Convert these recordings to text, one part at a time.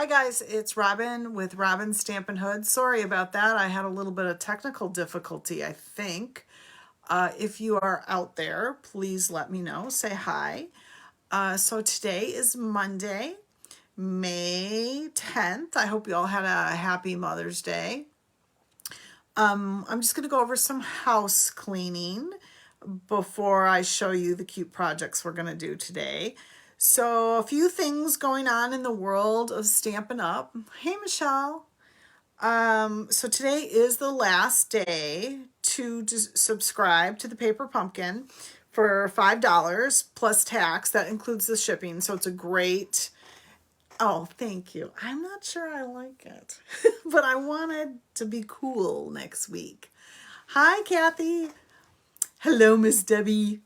Hi guys, it's Robin with Robin Stampin' Hood. Sorry about that. I had a little bit of technical difficulty, I think. If you are out there, please let me know. Say hi. So today is Monday, May 10th. I hope you all had a happy Mother's Day. I'm just going to go over some house cleaning before I show you the cute projects we're going to do today. So a few things going on in the world of Stampin' Up. Hey, Michelle. So today is the last day to subscribe to the Paper Pumpkin for $5 plus tax. That includes the shipping. So it's a great, oh, thank you. I'm not sure I like it, but I wanted to be cool next week. Hi, Kathy. Hello, Miss Debbie.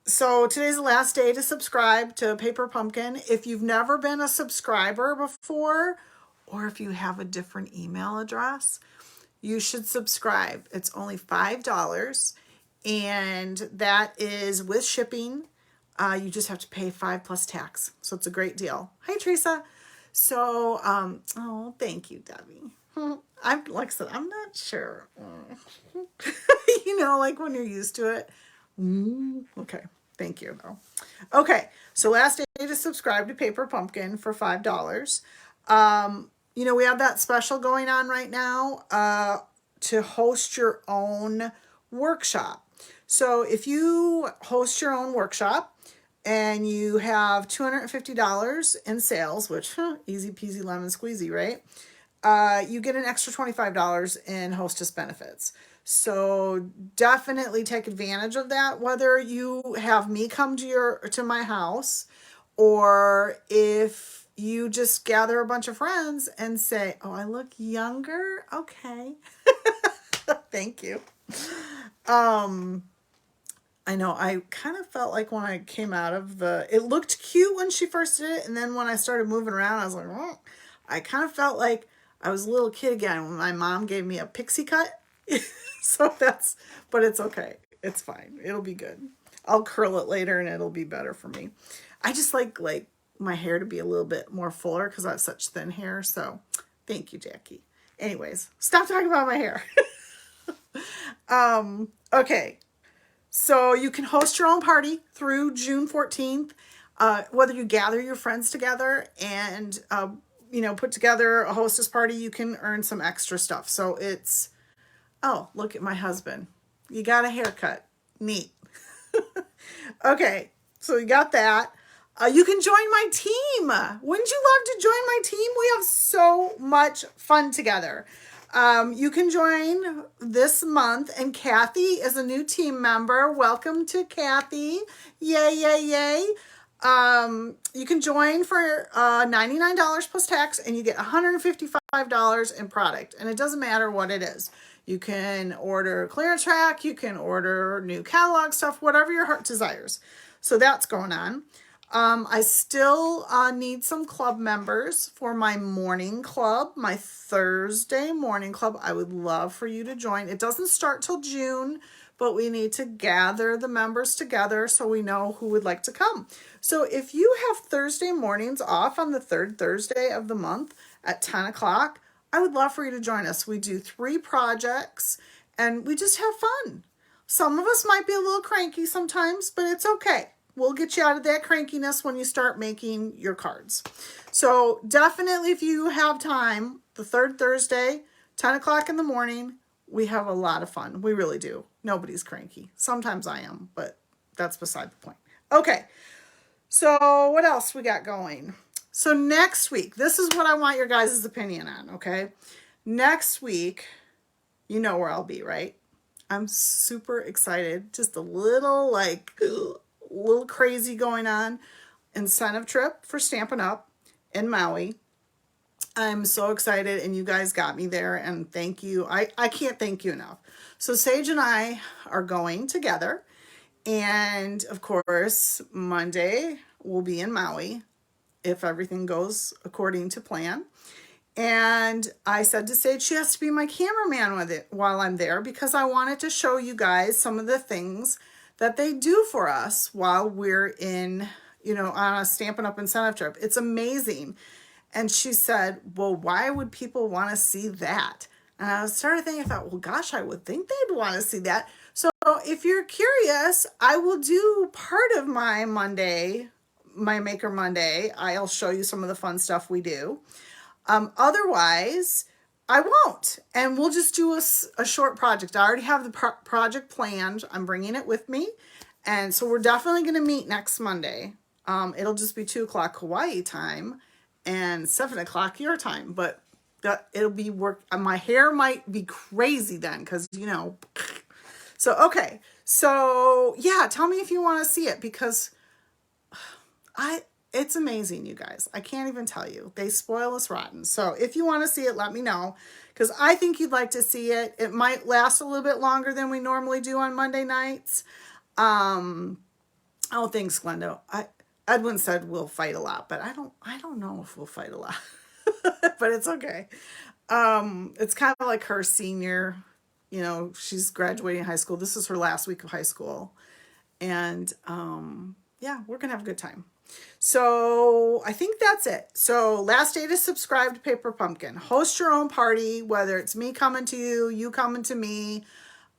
So today's the last day to subscribe to Paper Pumpkin. If you've never been a subscriber before, or if you have a different email address, you should subscribe. It's only $5, and that is with shipping. You just have to pay $5 plus tax. So it's a great deal. Hi, Teresa. So, oh, thank you, Debbie. Like I said, I'm not sure. You know, like when you're used to it. Okay. Thank you, though. Okay, so last day to subscribe to Paper Pumpkin for $5. You know, we have that special going on right now to host your own workshop. So if you host your own workshop and you have $250 in sales, which easy peasy lemon squeezy, right? You get an extra $25 in hostess benefits. So definitely take advantage of that, whether you have me come to my house, or if you just gather a bunch of friends and say, oh, I look younger. Okay. Thank you. I know I kind of felt like when I came out of it looked cute when she first did it. And then when I started moving around, I was like, oh, I kind of felt like I was a little kid again when my mom gave me a pixie cut. So but it's okay. It's fine. It'll be good. I'll curl it later and it'll be better for me. I just like my hair to be a little bit more fuller because I have such thin hair. So thank you, Jackie. Anyways, stop talking about my hair. Okay. So you can host your own party through June 14th. Whether you gather your friends together and, you know, put together a hostess party, you can earn some extra stuff. So it's, oh, look at my husband. You got a haircut. Neat. Okay, so you got that. You can join my team. Wouldn't you love to join my team? We have so much fun together. You can join this month, and Kathy is a new team member. Welcome to Kathy. Yay, yay, yay. You can join for $99 plus tax, and you get $155 in product, and it doesn't matter what it is. You can order clearance rack, you can order new catalog stuff, whatever your heart desires. So that's going on. I still need some club members for my morning club, my Thursday morning club. I would love for you to join. It doesn't start till June, but we need to gather the members together so we know who would like to come. So if you have Thursday mornings off on the third Thursday of the month at 10 o'clock, I would love for you to join us. We do 3 projects and we just have fun. Some of us might be a little cranky sometimes, but it's okay. We'll get you out of that crankiness when you start making your cards. So definitely, if you have time, the third Thursday, 10 o'clock in the morning, we have a lot of fun. We really do. Nobody's cranky. Sometimes I am, but that's beside the point. Okay, so what else we got going? So next week, this is what I want your guys' opinion on, okay? Next week, you know where I'll be, right? I'm super excited. Just a little little crazy going on. Incentive trip for Stampin' Up in Maui. I'm so excited, and you guys got me there, and thank you. I can't thank you enough. So Sage and I are going together, and of course, Monday we'll be in Maui if everything goes according to plan. And I said to Sage she has to be my cameraman with it while I'm there, because I wanted to show you guys some of the things that they do for us while we're in on a Stampin' Up! Incentive trip. It's amazing. And she said, well, why would people want to see that? And I started thinking, I thought, well, gosh, I would think they'd want to see that. So if you're curious, I will do part of my Monday, my Maker Monday. I'll show you some of the fun stuff we do. Otherwise, I won't. And we'll just do a short project. I already have the project planned. I'm bringing it with me. And so we're definitely going to meet next Monday. It'll just be 2 o'clock Hawaii time and 7 o'clock your time. But it'll be work. My hair might be crazy then because, So, okay. So, yeah, tell me if you want to see it because it's amazing, you guys. I can't even tell you. They spoil us rotten. So if you want to see it, let me know because I think you'd like to see it. It might last a little bit longer than we normally do on Monday nights. Oh, thanks, Glenda. Edwin said we'll fight a lot, but I don't know if we'll fight a lot, but it's okay. It's kind of like her senior, she's graduating high school. This is her last week of high school. And, yeah, we're going to have a good time. So I think that's it. So last day to subscribe to Paper Pumpkin. Host your own party, whether it's me coming to you, you coming to me,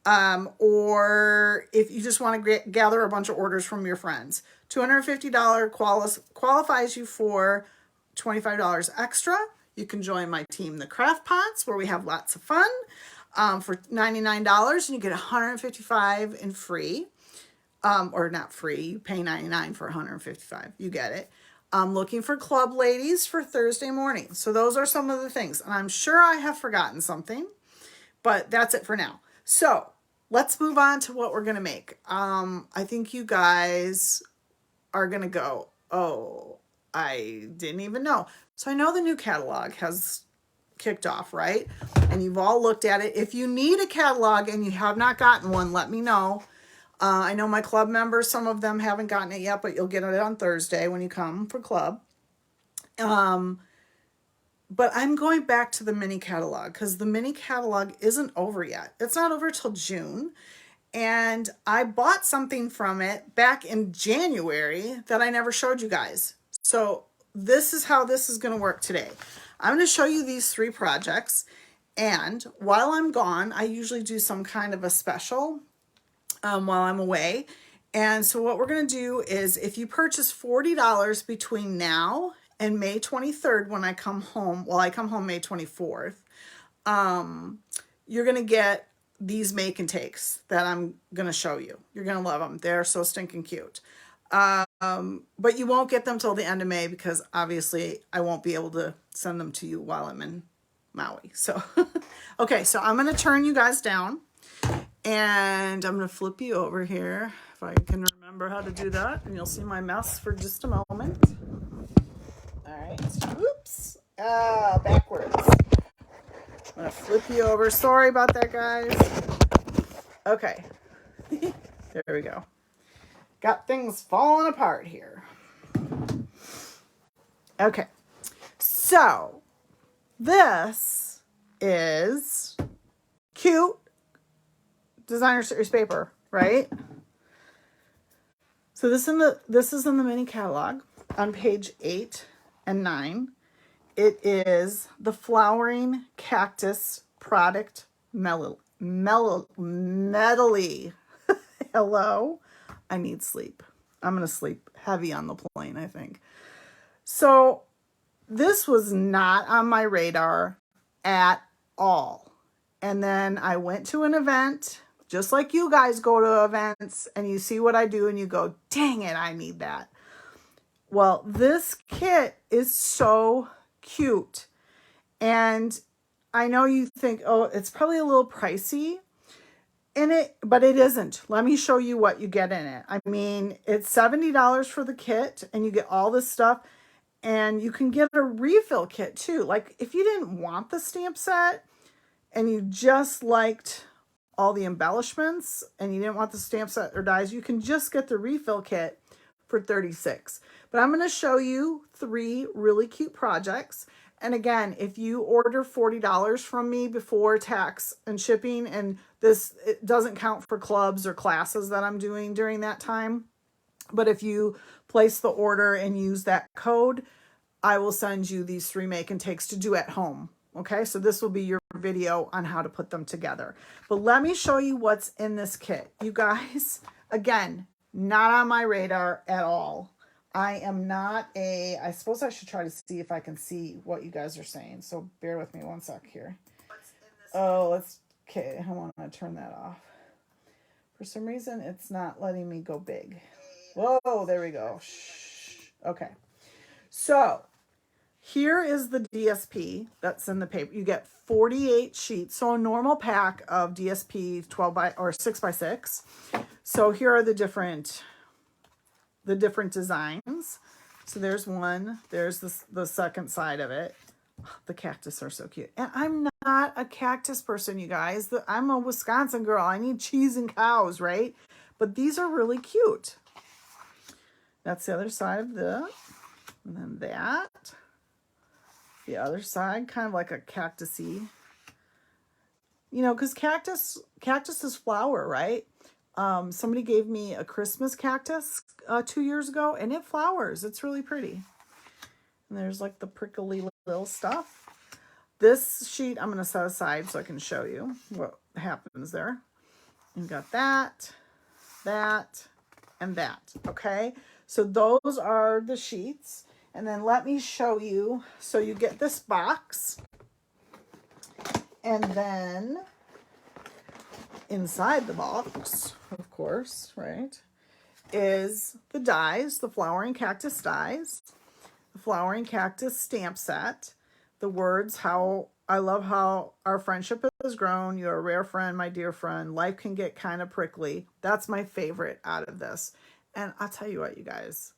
or if you just want to gather a bunch of orders from your friends. $250 qualifies you for $25 extra. You can join my team, the Craft Pots, where we have lots of fun for $99, and you get $155 in free. Or not free, you pay $99 for $155. You get it. I'm looking for club ladies for Thursday morning. So those are some of the things. And I'm sure I have forgotten something, but that's it for now. So let's move on to what we're going to make. I think you guys are going to go, oh, I didn't even know. So I know the new catalog has kicked off, right? And you've all looked at it. If you need a catalog and you have not gotten one, let me know. I know my club members, some of them haven't gotten it yet, but you'll get it on Thursday when you come for club. But I'm going back to the mini catalog because the mini catalog isn't over yet. It's not over till June. And I bought something from it back in January that I never showed you guys. So this is how this is going to work today. I'm going to show you these 3 projects. And while I'm gone, I usually do some kind of a special while I'm away. And so what we're going to do is if you purchase $40 between now and May 23rd, when I come home, I come home May 24th, you're going to get these make and takes that I'm going to show you. You're going to love them. They're so stinking cute. But you won't get them till the end of May because obviously I won't be able to send them to you while I'm in Maui. So, okay, so I'm going to turn you guys down. And I'm going to flip you over here if I can remember how to do that. And you'll see my mess for just a moment. All right. Oops. Backwards. I'm going to flip you over. Sorry about that, guys. Okay. There we go. Got things falling apart here. Okay. So this is cute designer series paper, right? So this is in the mini catalog on page 8 and 9. It is the Flowering Cactus product Medley. Hello, I need sleep. I'm gonna sleep heavy on the plane, I think. So this was not on my radar at all. And then I went to an event. Just like you guys go to events and you see what I do and you go, dang it, I need that. Well, this kit is so cute. And I know you think, oh, it's probably a little pricey but it isn't. Let me show you what you get in it. I mean, it's $70 for the kit and you get all this stuff and you can get a refill kit too. Like if you didn't want the stamp set and you just liked all the embellishments and you didn't want the stamp set or dies, you can just get the refill kit for $36. But I'm going to show you 3 really cute projects. And again, if you order $40 from me before tax and shipping, and it doesn't count for clubs or classes that I'm doing during that time, But if you place the order and use that code, I will send you these 3 make and takes to do at home. Okay, so this will be your video on how to put them together. But let me show you what's in this kit. You guys, again, not on my radar at all. I am not I suppose I should try to see if I can see what you guys are saying. So bear with me one sec here. Oh, okay, I want to turn that off. For some reason, it's not letting me go big. Whoa, there we go. Shh. Okay. So here is the DSP that's in the paper. You get 48 sheets. So a normal pack of DSP 12 by or 6 by 6. So here are the different designs. So there's one. There's the second side of it. The cactus are so cute. And I'm not a cactus person, you guys. I'm a Wisconsin girl. I need cheese and cows, right? But these are really cute. That's the other side of that. And then that. The other side, kind of like a cactusy. You know, because cactus is flower, right? Somebody gave me a Christmas cactus 2 years ago, and it flowers. It's really pretty. And there's like the prickly little stuff. This sheet I'm going to set aside so I can show you what happens there. You've got that, and that. Okay, so those are the sheets. And then let me show you. So you get this box. And then inside the box, of course, right, is the dies, the flowering cactus dies, the flowering cactus stamp set, the words, how I love how our friendship has grown. You're a rare friend, my dear friend. Life can get kind of prickly. That's my favorite out of this. And I'll tell you what, you guys,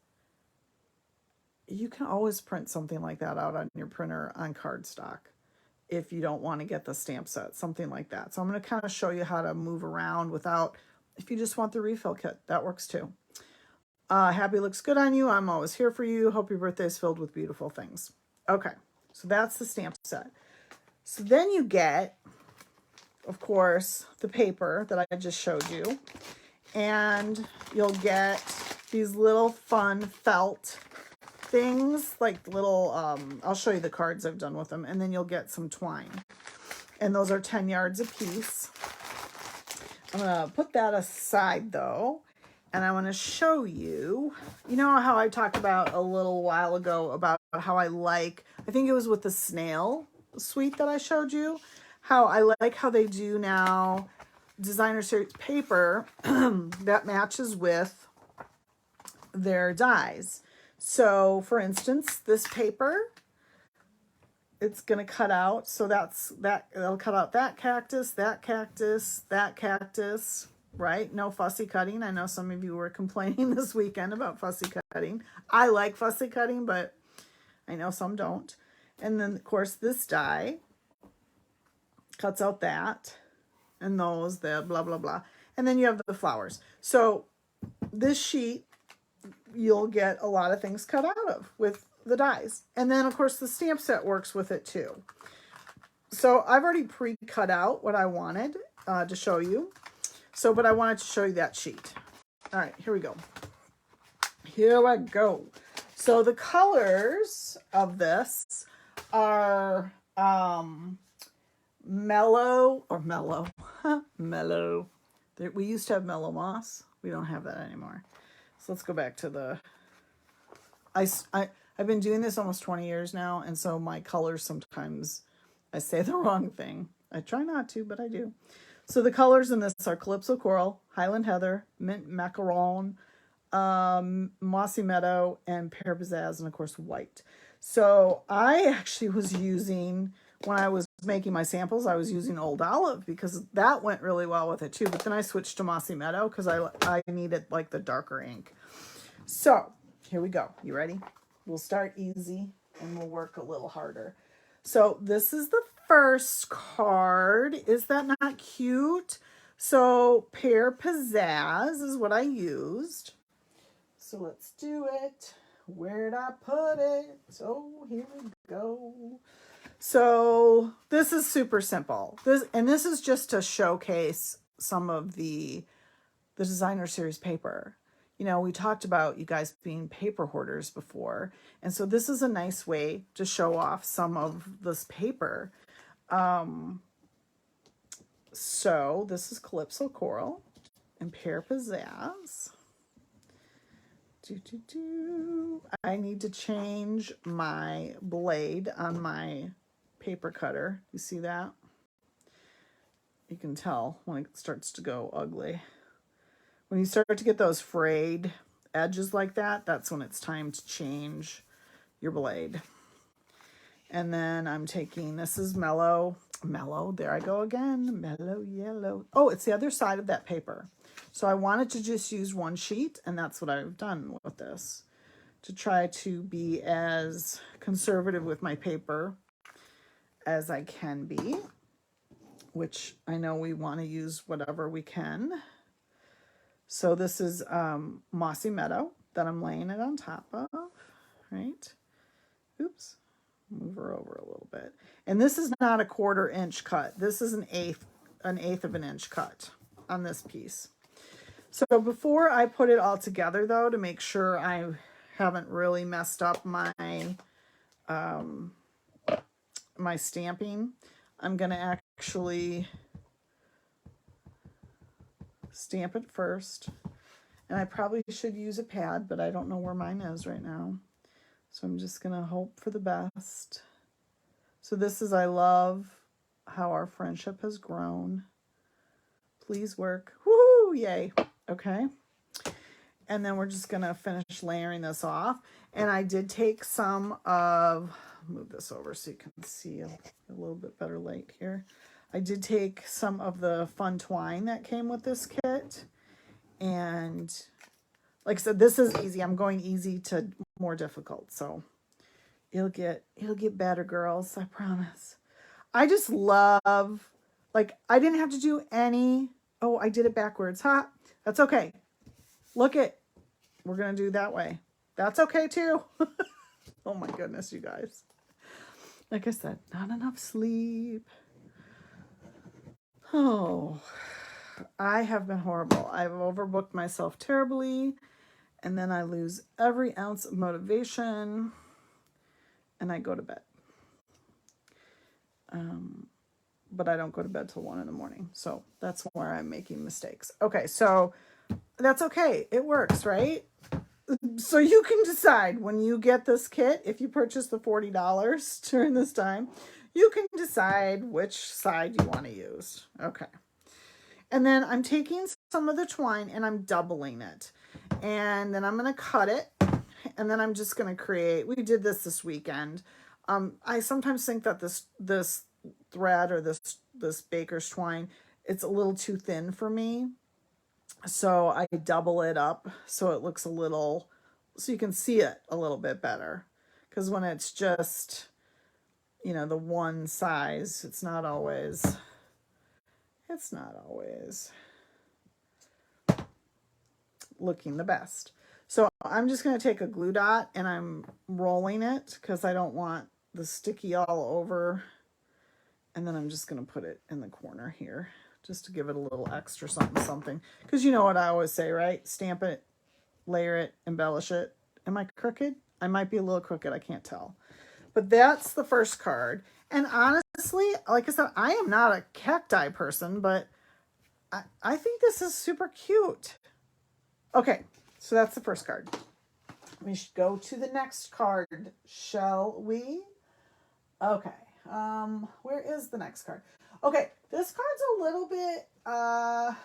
you can always print something like that out on your printer on cardstock if you don't want to get the stamp set, something like that. So I'm going to kind of show you how to move around without, if you just want the refill kit, that works too. Happy looks good on you. I'm always here for you. Hope your birthday is filled with beautiful things. Okay, so that's the stamp set. So then you get, of course, the paper that I just showed you. And you'll get these little fun felt things, like little, I'll show you the cards I've done with them. And then you'll get some twine. And those are 10 yards a piece. I'm going to put that aside, though. And I want to show you, you know how I talked about a little while ago about how I think it was with the snail suite that I showed you, how I like how they do now designer series paper that matches with their dies. So for instance, this paper, it's going to cut out. So it'll cut out that cactus, that cactus, that cactus, right? No fussy cutting. I know some of you were complaining this weekend about fussy cutting. I like fussy cutting, but I know some don't. And then of course this die cuts out that and those, the blah, blah, blah. And then you have the flowers. So this sheet, you'll get a lot of things cut out of with the dies. And then of course the stamp set works with it too. So I've already pre-cut out what I wanted to show you. So, but I wanted to show you that sheet. All right, here we go. Here I go. So the colors of this are mellow. We used to have mellow moss. We don't have that anymore. So let's go back to the, I've been doing this almost 20 years now. And so my colors, sometimes I say the wrong thing. I try not to, but I do. So the colors in this are Calypso Coral, Highland Heather, Mint Macaron, Mossy Meadow, and Pear Pizzazz, and of course white. So I actually was using, when I was making my samples, I was using Old Olive because that went really well with it too. But then I switched to Mossy Meadow because I needed like the darker ink. So here we go. You ready? We'll start easy and we'll work a little harder. So this is the first card. Is that not cute? So Pear Pizzazz is what I used. So let's do it. Where'd I put it? Oh, here we go. So this is super simple. This is just to showcase some of the designer series paper. you know, we talked about you guys being paper hoarders before. And so this is a nice way to show off some of this paper. So this is Calypso Coral and Pear Pizzazz. I need to change my blade on my paper cutter. You see that? You can tell when it starts to go ugly. When you start to get those frayed edges like that, that's when it's time to change your blade. And then I'm taking, this is Mellow, there I go again, Mellow Yellow. Oh, it's the other side of that paper. So I wanted to just use one sheet, and that's what I've done with this, to try to be as conservative with my paper as I can be, which I know we want to use whatever we can. So this is Mossy Meadow that I'm laying it on top of, right? Oops, move her over a little bit. And this is not a 1/4 inch cut. This is an eighth of an inch cut on this piece. So before I put it all together, though, to make sure I haven't really messed up my my stamping, I'm going to actually stamp it first. And I probably should use a pad, but I don't know where mine is right now. So I'm just going to hope for the best. So this is, I love how our friendship has grown. Please work. Woohoo! Yay. Okay. And then we're just going to finish layering this off. And I did take some of, move this over so you can see a little bit better light here. I did take some of the fun twine that came with this kit. And like I said, this is easy. I'm going easy to more difficult. So it'll get better, girls. I promise. I just love, like, I didn't have to do any, oh, I did it backwards. Ha! That's okay. Look it. We're going to do that way. That's okay too. Oh my goodness, you guys. Like I said, not enough sleep. Oh, I have been horrible. I've overbooked myself terribly. And then I lose every ounce of motivation. And I go to bed. But I don't go to bed till 1 in the morning. So that's where I'm making mistakes. Okay, so that's okay. It works, right? So you can decide when you get this kit, if you purchase the $40 during this time, you can decide which side you want to use. Okay. And then I'm taking some of the twine and I'm doubling it. And then I'm going to cut it. And then I'm just going to create, we did this weekend. I sometimes think that this thread or this baker's twine, it's a little too thin for me. So I double it up so it looks a little, so you can see it a little bit better. Because when it's just, you know, the one size, it's not always looking the best. So I'm just going to take a glue dot and I'm rolling it because I don't want the sticky all over. And then I'm just going to put it in the corner here just to give it a little extra something. Because you know what I always say, right? Stamp it, layer it, embellish it. Am I crooked? I might be a little crooked. I can't tell. But that's the first card. And honestly, like I said, I am not a cacti person, but I think this is super cute. Okay, so that's the first card. We should go to the next card, shall we? Okay, where is the next card? Okay, this card's a little bit, well,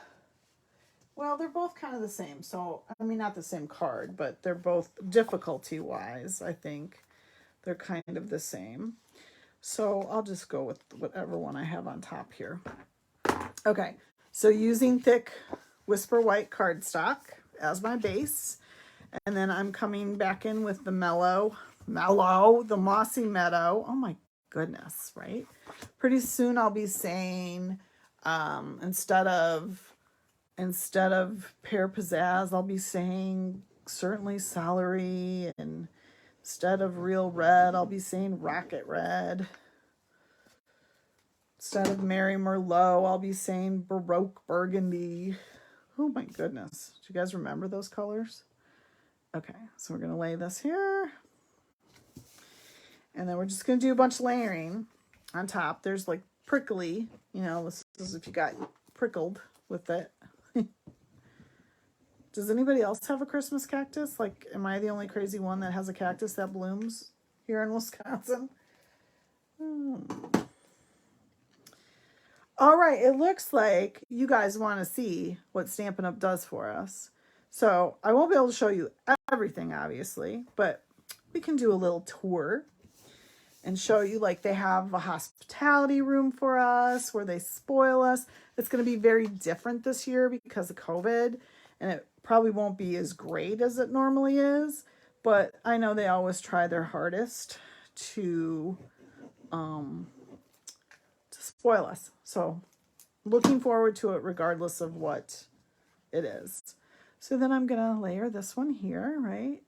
they're both kind of the same. So, I mean, not the same card, but they're both difficulty-wise, I think. They're kind of the same. So I'll just go with whatever one I have on top here. Okay, so using thick Whisper White cardstock as my base. And then I'm coming back in with the the Mossy Meadow. Oh my goodness, right? Pretty soon I'll be saying, instead of Pear Pizzazz, I'll be saying certainly celery, and instead of Real Red, I'll be saying Rocket Red. Instead of Merry Merlot, I'll be saying Baroque Burgundy. Oh my goodness. Do you guys remember those colors? Okay, so we're going to lay this here. And then we're just going to do a bunch of layering on top. There's like prickly, you know, this is if you got prickled with it. Does anybody else have a Christmas cactus? Like, am I the only crazy one that has a cactus that blooms here in Wisconsin? All right, it looks like you guys want to see what Stampin' Up! Does for us. So I won't be able to show you everything, obviously, but we can do a little tour and show you, like, they have a hospitality room for us where they spoil us. It's going to be very different this year because of COVID, and it probably won't be as great as it normally is, but I know they always try their hardest to spoil us. So looking forward to it regardless of what it is. So then I'm going to layer this one here, right?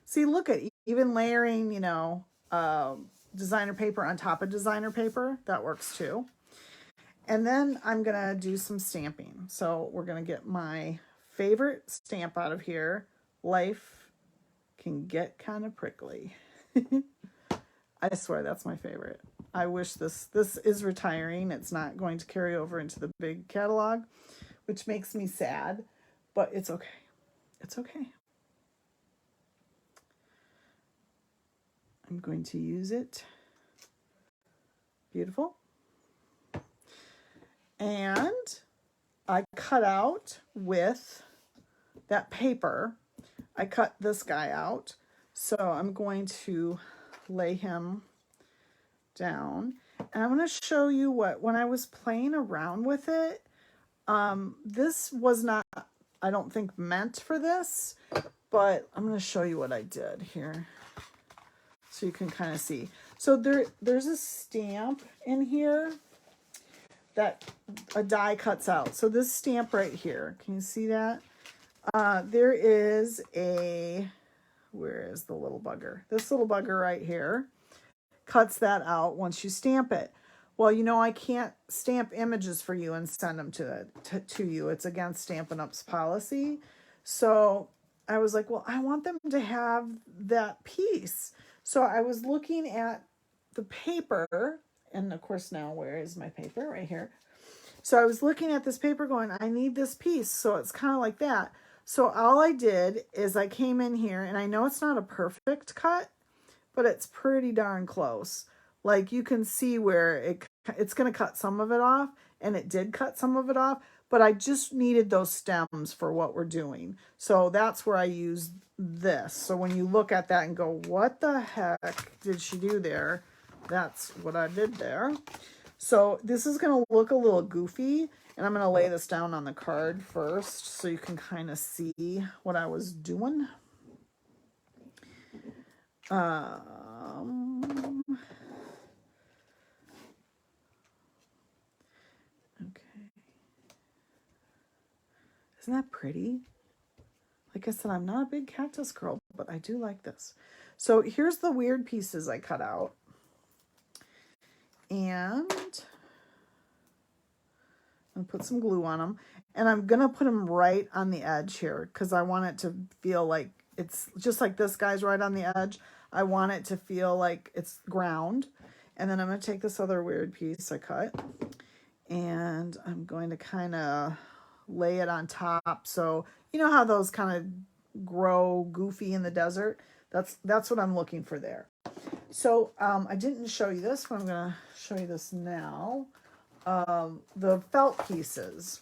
See, look at even layering, you know, designer paper on top of designer paper. That works too. And then I'm going to do some stamping. So we're going to get my favorite stamp out of here. Life can get kind of prickly. I swear that's my favorite. I wish this is retiring. It's not going to carry over into the big catalog, which makes me sad, but it's okay. It's okay. I'm going to use it. Beautiful. And I cut out with that paper. I cut this guy out. So I'm going to lay him down. And I'm going to show you what, when I was playing around with it, this was not, I don't think, meant for this, but I'm going to show you what I did here so you can kind of see. So there's a stamp in here that a die cuts out. So this stamp right here, can you see that? There is a, where is the little bugger? This little bugger right here cuts that out once you stamp it. Well, you know, I can't stamp images for you and send them to you. It's against Stampin' Up's policy. So I was like, well, I want them to have that piece. So I was looking at the paper, and of course now, where is my paper? Right here. So I was looking at this paper going, I need this piece. So it's kind of like that. So all I did is I came in here, and I know it's not a perfect cut, but it's pretty darn close. Like, you can see where it's going to cut some of it off, and it did cut some of it off, but I just needed those stems for what we're doing. So that's where I used this. So when you look at that and go, what the heck did she do there? That's what I did there. So this is going to look a little goofy, and I'm going to lay this down on the card first so you can kind of see what I was doing. Okay. Isn't that pretty? Like I said, I'm not a big cactus girl, but I do like this. So here's the weird pieces I cut out. And I'm going to put some glue on them. And I'm going to put them right on the edge here because I want it to feel like it's just like this guy's right on the edge. I want it to feel like it's ground. And then I'm going to take this other weird piece I cut, and I'm going to kind of lay it on top. So you know how those kind of grow goofy in the desert? That's what I'm looking for there. So I didn't show you this, but I'm going to show you this now. The felt pieces.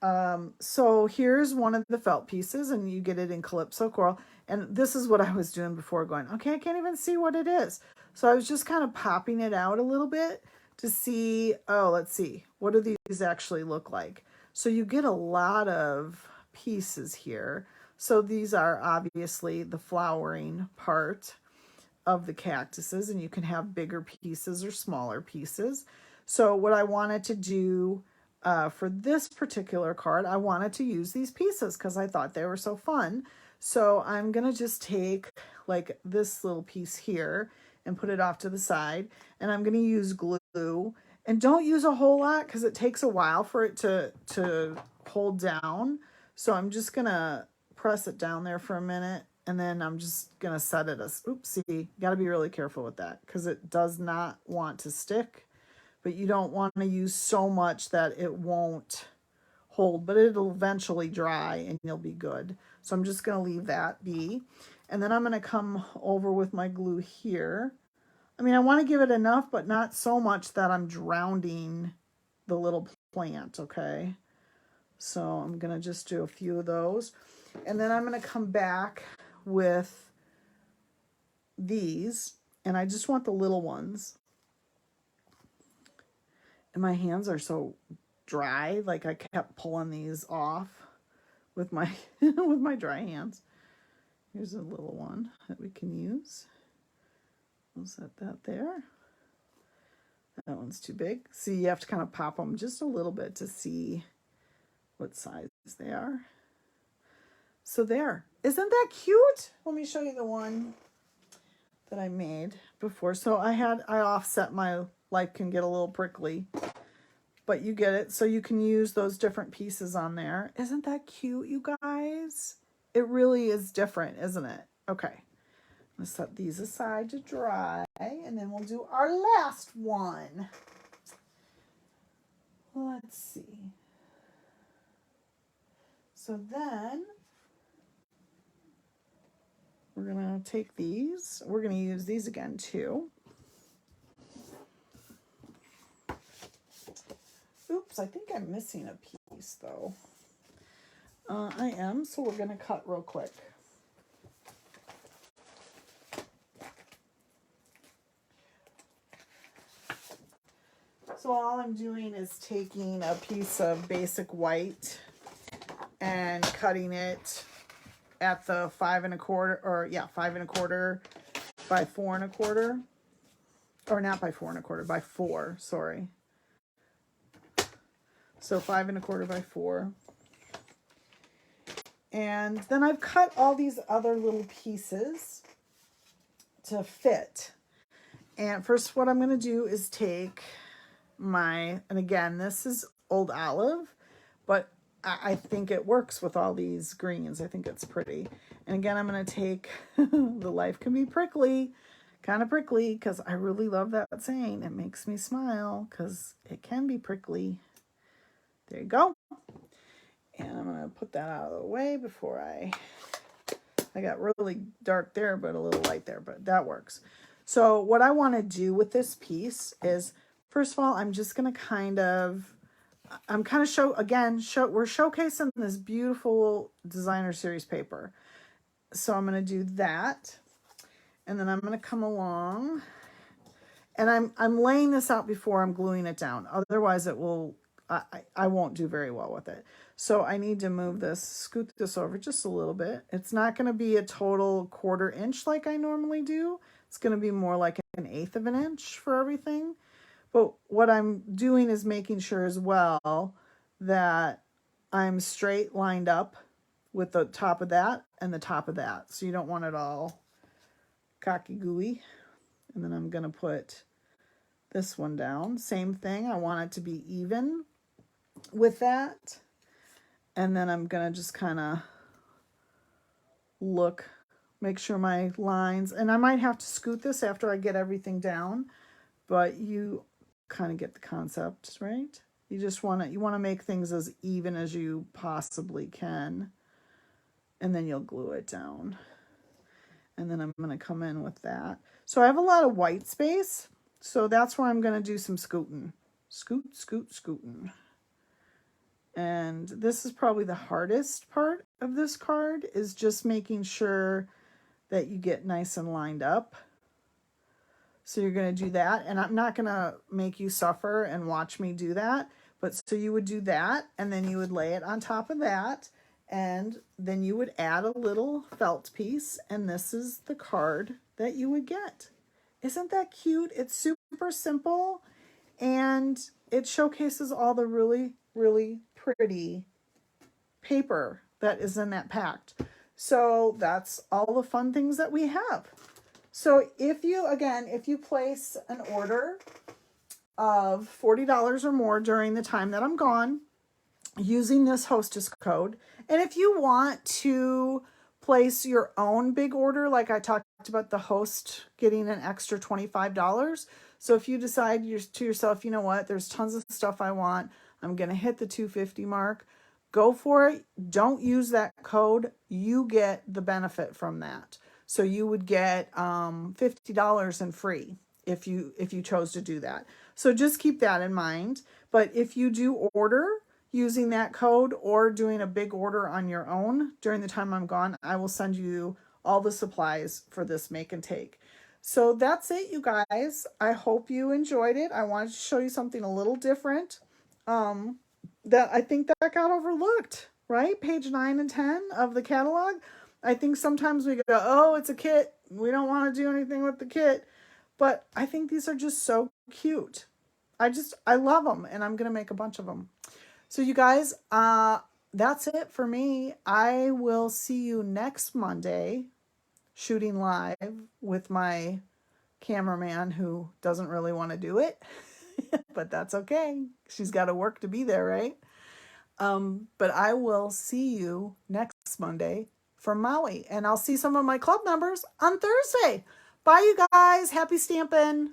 So here's one of the felt pieces, and you get it in Calypso Coral. And this is what I was doing before, going, okay, I can't even see what it is. So I was just kind of popping it out a little bit to see, oh, let's see, what do these actually look like? So you get a lot of pieces here. So these are obviously the flowering part of the cactuses, and you can have bigger pieces or smaller pieces. So what I wanted to do for this particular card, I wanted to use these pieces because I thought they were so fun. So I'm going to just take like this little piece here and put it off to the side. And I'm going to use glue. And don't use a whole lot because it takes a while for it to hold down. So I'm just going to press it down there for a minute, and then I'm just going to set it as, oopsie, got to be really careful with that because it does not want to stick, but you don't want to use so much that it won't hold, but it'll eventually dry and you'll be good. So I'm just going to leave that be. And then I'm going to come over with my glue here. I mean, I want to give it enough, but not so much that I'm drowning the little plant, okay? So I'm going to just do a few of those. And then I'm going to come back with these, and I just want the little ones. And my hands are so dry, like I kept pulling these off with my with my dry hands. Here's a little one that we can use. We'll set that there. That one's too big. See, you have to kind of pop them just a little bit to see what size they are. So there. Isn't that cute? Let me show you the one that I made before. So I offset my life can get a little prickly, but you get it. So you can use those different pieces on there. Isn't that cute, you guys? It really is different, isn't it? Okay. Let's set these aside to dry, and then we'll do our last one. Let's see. So then we're going to take these. We're going to use these again too. Oops, I think I'm missing a piece though. I am, so we're going to cut real quick. So all I'm doing is taking a piece of basic white and cutting it at the 5 1/4, or yeah, 5 1/4 by 4 1/4, or not by 4 1/4, by 4, sorry. So 5 1/4 by 4. And then I've cut all these other little pieces to fit. And first what I'm going to do is take and again, this is Old Olive, but I think it works with all these greens. I think it's pretty. And again, I'm going to take, the life can be prickly, kind of prickly, because I really love that saying. It makes me smile because it can be prickly. There you go. And I'm going to put that out of the way before I got really dark there, but a little light there, but that works. So what I want to do with this piece is, first of all, I'm just going to we're showcasing this beautiful designer series paper. So I'm going to do that. And then I'm going to come along, and I'm laying this out before I'm gluing it down. Otherwise it will, I won't do very well with it. So I need to move this, scoot this over just a little bit. It's not going to be a total 1/4 inch like I normally do. It's going to be more like 1/8 of an inch for everything. But what I'm doing is making sure as well that I'm straight lined up with the top of that and the top of that. So you don't want it all cocky gooey. And then I'm going to put this one down. Same thing. I want it to be even with that. And then I'm going to just kind of make sure my lines, and I might have to scoot this after I get everything down, but you kind of get the concept, right? You just want to make things as even as you possibly can, and then you'll glue it down. And then I'm going to come in with that. So I have a lot of white space, so that's where I'm going to do some scooting. Scooting. And this is probably the hardest part of this card, is just making sure that you get nice and lined up. So you're going to do that, and I'm not going to make you suffer and watch me do that, but so you would do that, and then you would lay it on top of that, and then you would add a little felt piece, and this is the card that you would get. Isn't that cute? It's super simple, and it showcases all the really, really pretty paper that is in that pack. So that's all the fun things that we have. So if you place an order of $40 or more during the time that I'm gone, using this hostess code. And if you want to place your own big order, like I talked about the host getting an extra $25. So if you decide to yourself, you know what, there's tons of stuff I want, I'm going to hit the 250 mark, go for it. Don't use that code. You get the benefit from that. So you would get $50 in free if you chose to do that. So just keep that in mind. But if you do order using that code or doing a big order on your own during the time I'm gone, I will send you all the supplies for this make and take. So that's it, you guys. I hope you enjoyed it. I wanted to show you something a little different that I think that got overlooked, right? Page 9 and 10 of the catalog. I think sometimes we go, oh, it's a kit. We don't want to do anything with the kit. But I think these are just so cute. I love them, and I'm going to make a bunch of them. So you guys, that's it for me. I will see you next Monday shooting live with my cameraman who doesn't really want to do it, but that's okay. She's got to work to be there, right? But I will see you next Monday for Maui, and I'll see some of my club members on Thursday. Bye, you guys. Happy stamping.